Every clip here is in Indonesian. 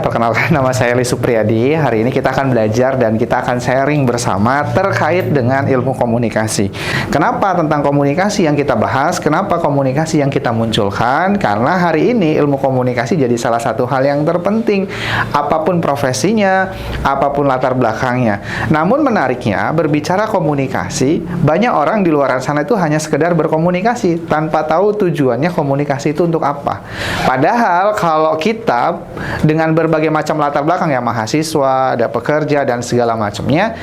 Perkenalkan, nama saya Eli Supriyadi. Hari ini kita akan belajar dan kita akan sharing bersama terkait dengan ilmu komunikasi. Kenapa tentang komunikasi yang kita bahas? Kenapa komunikasi yang kita munculkan? Karena hari ini ilmu komunikasi jadi salah satu hal yang terpenting. Apapun profesinya, apapun latar belakangnya. Namun menariknya, berbicara komunikasi, banyak orang di luar sana itu hanya sekedar berkomunikasi tanpa tahu tujuannya komunikasi itu untuk apa. Padahal kalau kita dengan berbagai macam latar belakang ya, mahasiswa, ada pekerja dan segala macamnya.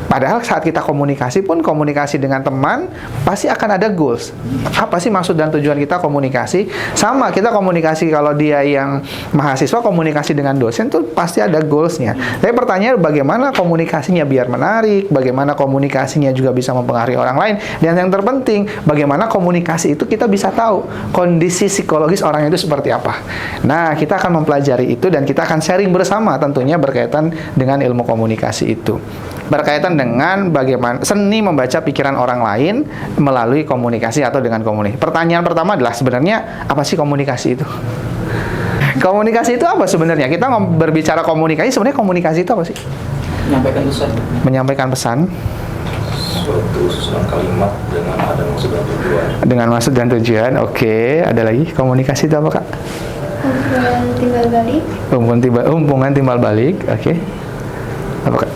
Padahal saat kita komunikasi pun, komunikasi dengan teman pasti akan ada goals. Apa sih maksud dan tujuan kita komunikasi? Sama, kita komunikasi kalau dia yang mahasiswa komunikasi dengan dosen tuh pasti ada goalsnya. Tapi pertanyaan bagaimana komunikasinya biar menarik, bagaimana komunikasinya juga bisa mempengaruhi orang lain, dan yang terpenting bagaimana komunikasi itu kita bisa tahu kondisi psikologis orang itu seperti apa. Nah, kita akan mempelajari itu dan kita akan sharing bersama tentunya berkaitan dengan ilmu komunikasi itu. Berkaitan dengan bagaimana seni membaca pikiran orang lain melalui komunikasi atau dengan komunikasi. Pertanyaan pertama adalah sebenarnya apa sih komunikasi itu? Komunikasi itu apa sebenarnya? Kita berbicara komunikasi, sebenarnya komunikasi itu apa sih? Menyampaikan pesan. Menyampaikan pesan. Suatu susunan kalimat dengan ada maksud dan tujuan. Dengan maksud dan tujuan. Oke, ada lagi. Komunikasi itu apa, Kak? Hubungan timbal balik. Hubungan timbal balik. Oke. Apa, Kak?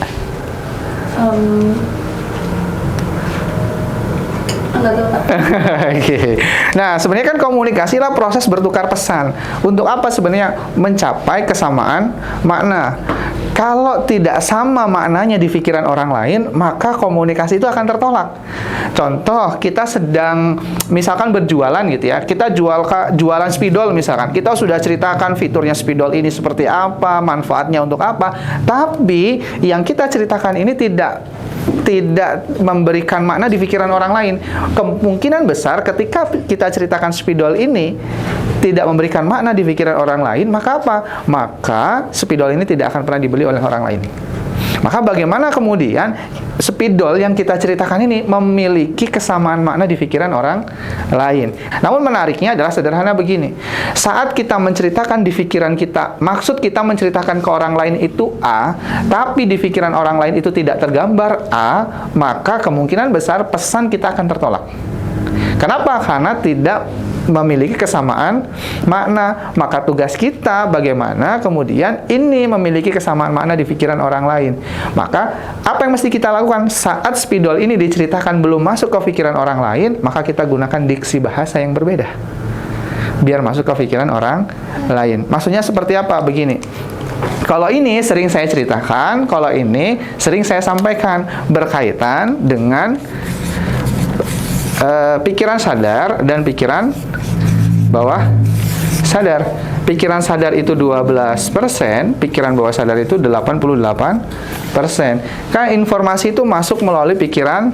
Enggak tahu, Pak. Oke. Nah, sebenarnya kan komunikasi lah proses bertukar pesan. Untuk apa sebenarnya? Mencapai kesamaan makna. Kalau tidak sama maknanya di pikiran orang lain, maka komunikasi itu akan tertolak. Contoh, kita sedang misalkan berjualan gitu ya. Kita jualan spidol misalkan. Kita sudah ceritakan fiturnya spidol ini seperti apa, manfaatnya untuk apa. Tapi yang kita ceritakan ini tidak memberikan makna di pikiran orang lain. Kemungkinan besar ketika kita ceritakan spidol ini tidak memberikan makna di pikiran orang lain, maka apa? Maka spidol ini tidak akan pernah dibeli oleh orang lain. Maka bagaimana kemudian spidol yang kita ceritakan ini memiliki kesamaan makna di pikiran orang lain. Namun menariknya adalah sederhana begini. Saat kita menceritakan di pikiran kita, maksud kita menceritakan ke orang lain itu A, tapi di pikiran orang lain itu tidak tergambar A, maka kemungkinan besar pesan kita akan tertolak. Kenapa? Karena tidak memiliki kesamaan makna. Maka tugas kita bagaimana kemudian ini memiliki kesamaan makna di pikiran orang lain. Maka apa yang mesti kita lakukan saat spidol ini diceritakan belum masuk ke pikiran orang lain, maka kita gunakan diksi bahasa yang berbeda biar masuk ke pikiran orang lain. Maksudnya seperti apa? Begini. Kalau ini sering saya ceritakan, kalau ini sering saya sampaikan berkaitan dengan pikiran sadar dan pikiran bawah sadar. Pikiran sadar itu 12%, pikiran bawah sadar itu 88%. Kan informasi itu masuk melalui pikiran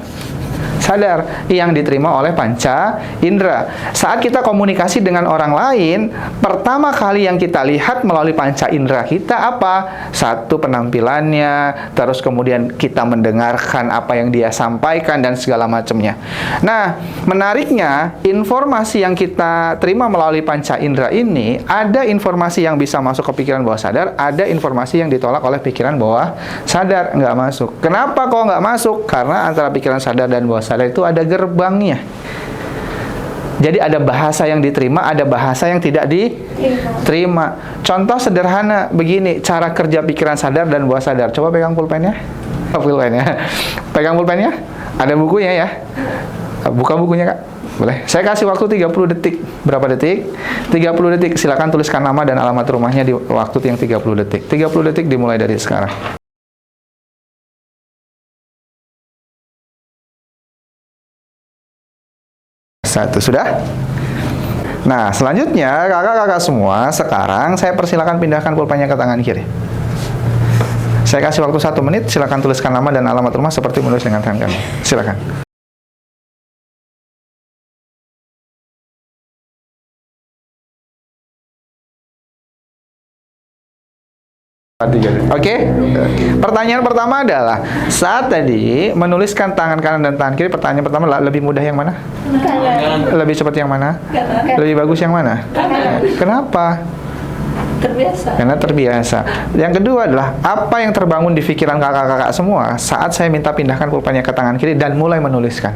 sadar yang diterima oleh panca indera. Saat kita komunikasi dengan orang lain, pertama kali yang kita lihat melalui panca indera kita apa? Satu, penampilannya, terus kemudian kita mendengarkan apa yang dia sampaikan dan segala macamnya. Nah, menariknya informasi yang kita terima melalui panca indera ini, ada informasi yang bisa masuk ke pikiran bawah sadar, ada informasi yang ditolak oleh pikiran bawah sadar, nggak masuk. Kenapa kok nggak masuk? Karena antara pikiran sadar dan bawah sadar itu ada gerbangnya. Jadi ada bahasa yang diterima, ada bahasa yang tidak diterima. Contoh sederhana begini, cara kerja pikiran sadar dan bawah sadar. Coba pegang pulpennya. Pegang pulpennya. Ada bukunya ya. Buka bukunya, Kak. Boleh. Saya kasih waktu 30 detik. Berapa detik? 30 detik. Silakan tuliskan nama dan alamat rumahnya di waktu yang 30 detik. 30 detik dimulai dari sekarang. Satu, sudah? Nah, selanjutnya kakak-kakak semua, sekarang saya persilakan pindahkan pulpennya ke tangan kiri. Saya kasih waktu 1 menit, silakan tuliskan nama dan alamat rumah seperti menulis dengan tangan kanan. Silakan. Oke? Pertanyaan pertama adalah saat tadi menuliskan tangan kanan dan tangan kiri, pertanyaan pertama adalah lebih mudah yang mana? Kanan. Lebih cepat yang mana? Kanan. Lebih bagus yang mana? Kanan. Kenapa? Terbiasa. Karena terbiasa. Yang kedua adalah apa yang terbangun di pikiran kakak-kakak semua saat saya minta pindahkan pulpennya ke tangan kiri dan mulai menuliskan.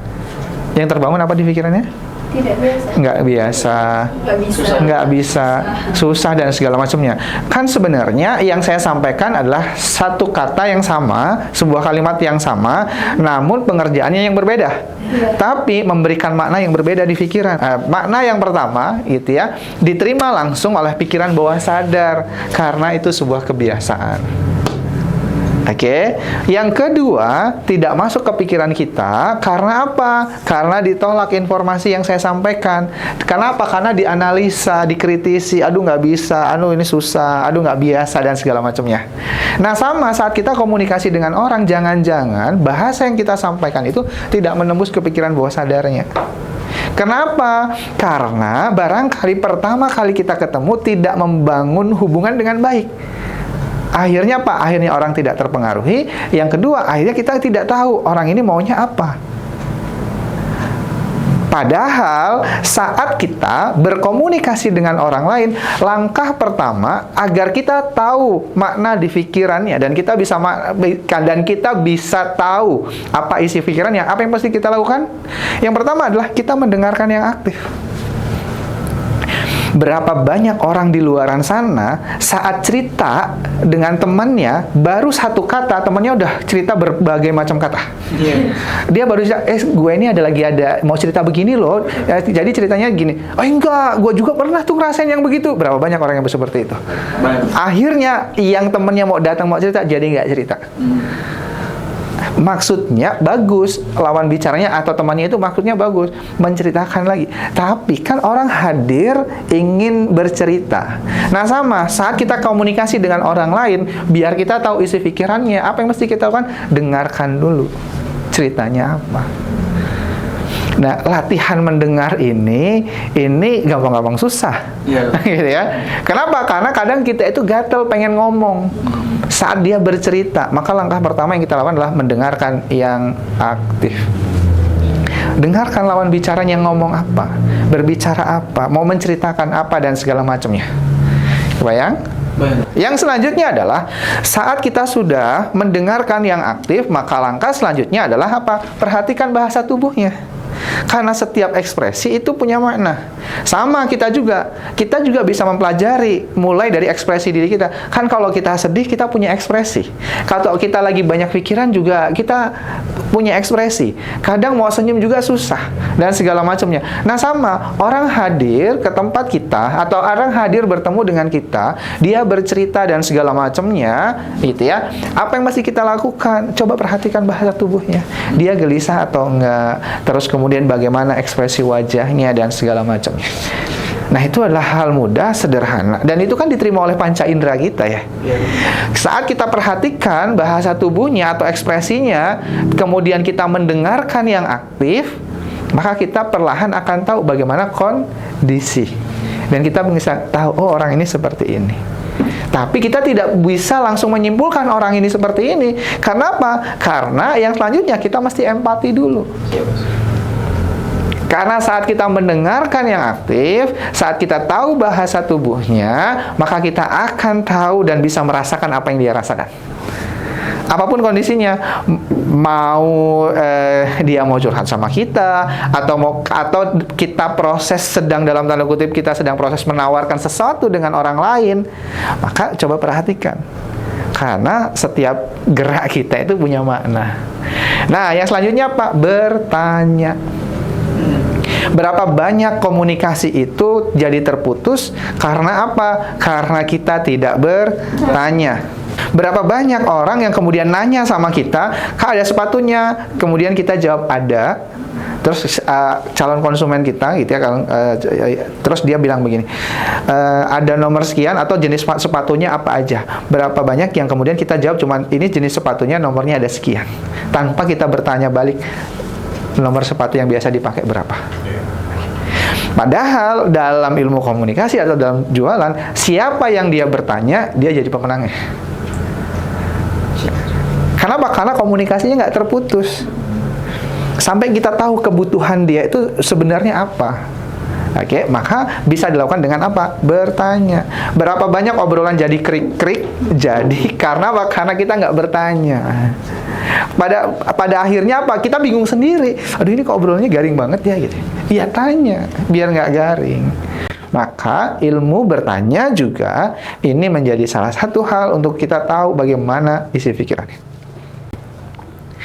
Yang terbangun apa di pikirannya? Tidak biasa. Nggak biasa, Nggak bisa. nggak bisa, susah dan segala macamnya. Kan sebenarnya yang saya sampaikan adalah satu kata yang sama, sebuah kalimat yang sama, namun pengerjaannya yang berbeda. Iya. Tapi memberikan makna yang berbeda di pikiran. Makna yang pertama, gitu ya, diterima langsung oleh pikiran bawah sadar karena itu sebuah kebiasaan. Oke, yang kedua tidak masuk ke pikiran kita karena apa? Karena ditolak informasi yang saya sampaikan. Kenapa? Karena dianalisa, dikritisi, aduh nggak bisa, aduh ini susah, aduh nggak biasa dan segala macamnya. Nah sama saat kita komunikasi dengan orang, jangan-jangan bahasa yang kita sampaikan itu tidak menembus ke pikiran bawah sadarnya. Kenapa? Karena barangkali pertama kali kita ketemu tidak membangun hubungan dengan baik. Akhirnya apa? Akhirnya orang tidak terpengaruhi. Yang kedua, akhirnya kita tidak tahu orang ini maunya apa. Padahal saat kita berkomunikasi dengan orang lain, langkah pertama agar kita tahu makna di pikirannya dan kita bisa tahu apa isi pikirannya, apa yang pasti kita lakukan? Yang pertama adalah kita mendengarkan yang aktif. Berapa banyak orang di luaran sana saat cerita dengan temannya baru satu kata, temannya udah cerita berbagai macam kata. Dia baru cerita, gue ini ada mau cerita begini loh. Jadi ceritanya gini. Oh enggak, gue juga pernah tuh ngerasain yang begitu. Berapa banyak orang yang seperti itu. Akhirnya yang temannya mau datang mau cerita jadi nggak cerita. Maksudnya bagus, lawan bicaranya atau temannya itu maksudnya bagus, menceritakan lagi. Tapi kan orang hadir ingin bercerita. Nah sama, saat kita komunikasi dengan orang lain, biar kita tahu isi pikirannya, apa yang mesti kita lakukan? Dengarkan dulu ceritanya apa. Nah, latihan mendengar ini gampang-gampang susah. Gitu ya. Kenapa? Karena kadang kita itu gatel pengen ngomong. Saat dia bercerita, maka langkah pertama yang kita lakukan adalah mendengarkan yang aktif. Dengarkan lawan bicaranya ngomong apa, berbicara apa, mau menceritakan apa dan segala macamnya. Kebayang? Yang selanjutnya adalah saat kita sudah mendengarkan yang aktif, maka langkah selanjutnya adalah apa? Perhatikan bahasa tubuhnya. Karena setiap ekspresi itu punya makna. Sama kita juga bisa mempelajari mulai dari ekspresi diri kita. Kan kalau kita sedih kita punya ekspresi. Kalau kita lagi banyak pikiran juga kita punya ekspresi. Kadang mau senyum juga susah dan segala macamnya. Nah sama, orang hadir ke tempat kita atau orang hadir bertemu dengan kita, dia bercerita dan segala macamnya, gitu ya. Apa yang mesti kita lakukan? Coba perhatikan bahasa tubuhnya. Dia gelisah atau enggak? Terus kemudian bagaimana ekspresi wajahnya dan segala macamnya. Nah itu adalah hal mudah, sederhana, dan itu kan diterima oleh panca indera kita ya. Saat kita perhatikan bahasa tubuhnya atau ekspresinya, kemudian kita mendengarkan yang aktif, maka kita perlahan akan tahu bagaimana kondisi, dan kita bisa tahu, oh orang ini seperti ini. Tapi kita tidak bisa langsung menyimpulkan orang ini seperti ini. Karena apa? Karena yang selanjutnya kita mesti empati dulu. Karena saat kita mendengarkan yang aktif, saat kita tahu bahasa tubuhnya, maka kita akan tahu dan bisa merasakan apa yang dia rasakan. Apapun kondisinya, dia mau curhat sama kita, atau kita sedang dalam tanda kutip kita sedang proses menawarkan sesuatu dengan orang lain, maka coba perhatikan. Karena setiap gerak kita itu punya makna. Nah, yang selanjutnya apa? Bertanya. Berapa banyak komunikasi itu jadi terputus karena apa? Karena kita tidak bertanya. Berapa banyak orang yang kemudian nanya sama kita, Kak ada sepatunya, kemudian kita jawab ada. Terus calon konsumen kita gitu ya, terus dia bilang begini, ada nomor sekian atau jenis sepatunya apa aja. Berapa banyak yang kemudian kita jawab cuman ini jenis sepatunya, nomornya ada sekian, tanpa kita bertanya balik nomor sepatu yang biasa dipakai berapa. Padahal dalam ilmu komunikasi atau dalam jualan, siapa yang dia bertanya, dia jadi pemenangnya. Kenapa? Karena komunikasinya nggak terputus. Sampai kita tahu kebutuhan dia itu sebenarnya apa. Oke, maka bisa dilakukan dengan apa? Bertanya. Berapa banyak obrolan jadi krik-krik? Jadi karena apa? Karena kita nggak bertanya. Pada akhirnya apa? Kita bingung sendiri. Aduh, ini kok obrolannya garing banget ya gitu. Iya, tanya biar nggak garing. Maka ilmu bertanya juga ini menjadi salah satu hal untuk kita tahu bagaimana isi pikirannya.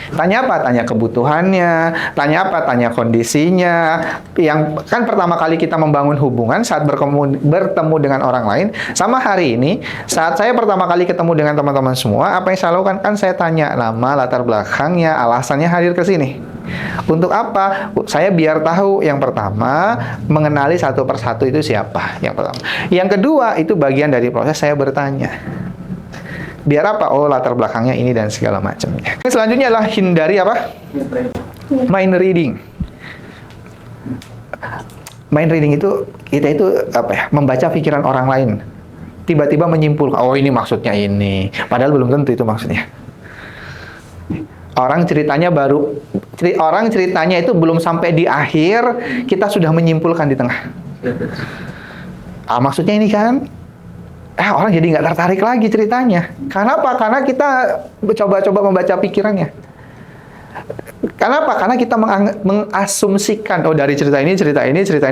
Tanya apa? Tanya kebutuhannya. Tanya apa? Tanya kondisinya. Yang kan pertama kali kita membangun hubungan saat bertemu dengan orang lain. Sama hari ini, saat saya pertama kali ketemu dengan teman-teman semua, apa yang saya lakukan? Kan saya tanya nama, latar belakangnya, alasannya hadir ke sini. Untuk apa? Saya biar tahu yang pertama, mengenali satu persatu itu siapa. Yang pertama. Yang kedua, itu bagian dari proses saya bertanya. Biar apa? Oh, latar belakangnya ini dan segala macamnya. Selanjutnya adalah hindari apa? Mind reading. Mind reading itu, kita itu apa ya? Membaca pikiran orang lain. Tiba-tiba menyimpulkan, oh ini maksudnya ini. Padahal belum tentu itu maksudnya. Orang ceritanya itu belum sampai di akhir, kita sudah menyimpulkan di tengah. Maksudnya ini kan? Orang jadi nggak tertarik lagi ceritanya. Karena apa? Karena kita coba-coba membaca pikirannya. Kenapa? Karena kita mengasumsikan, oh dari cerita ini,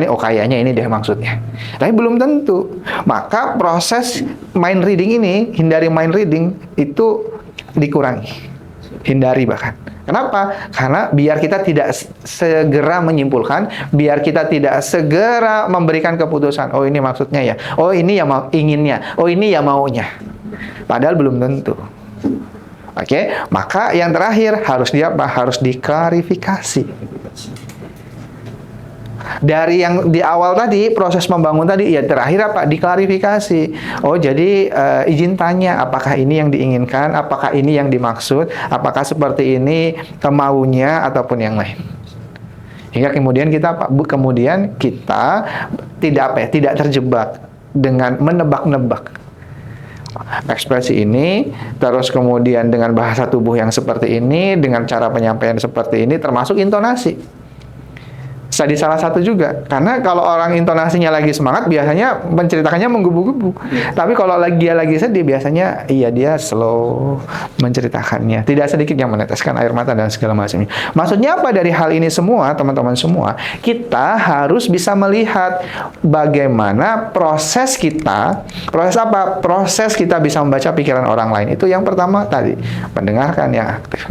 oh kayaknya ini deh maksudnya. Tapi belum tentu. Maka proses mind reading ini, hindari mind reading, itu dikurangi. Hindari bahkan. Kenapa? Karena biar kita tidak segera menyimpulkan, biar kita tidak segera memberikan keputusan. Oh ini maksudnya ya. Oh ini yang mau inginnya. Oh ini yang maunya. Padahal belum tentu. Oke, maka yang terakhir harus diklarifikasi. Dari yang di awal tadi, proses membangun tadi, ya terakhir apa? Diklarifikasi. Oh, jadi izin tanya, apakah ini yang diinginkan? Apakah ini yang dimaksud? Apakah seperti ini maunya ataupun yang lain? Hingga kemudian kita tidak terjebak dengan menebak-nebak ekspresi ini, terus kemudian dengan bahasa tubuh yang seperti ini, dengan cara penyampaian seperti ini, termasuk intonasi. Jadi salah satu juga, karena kalau orang intonasinya lagi semangat, biasanya menceritakannya menggebu-gebu. Tapi kalau dia lagi sedih, biasanya dia slow menceritakannya. Tidak sedikit yang meneteskan air mata dan segala macamnya. Maksudnya apa dari hal ini semua, teman-teman semua? Kita harus bisa melihat bagaimana proses kita, proses kita bisa membaca pikiran orang lain. Itu yang pertama tadi, mendengarkan yang aktif.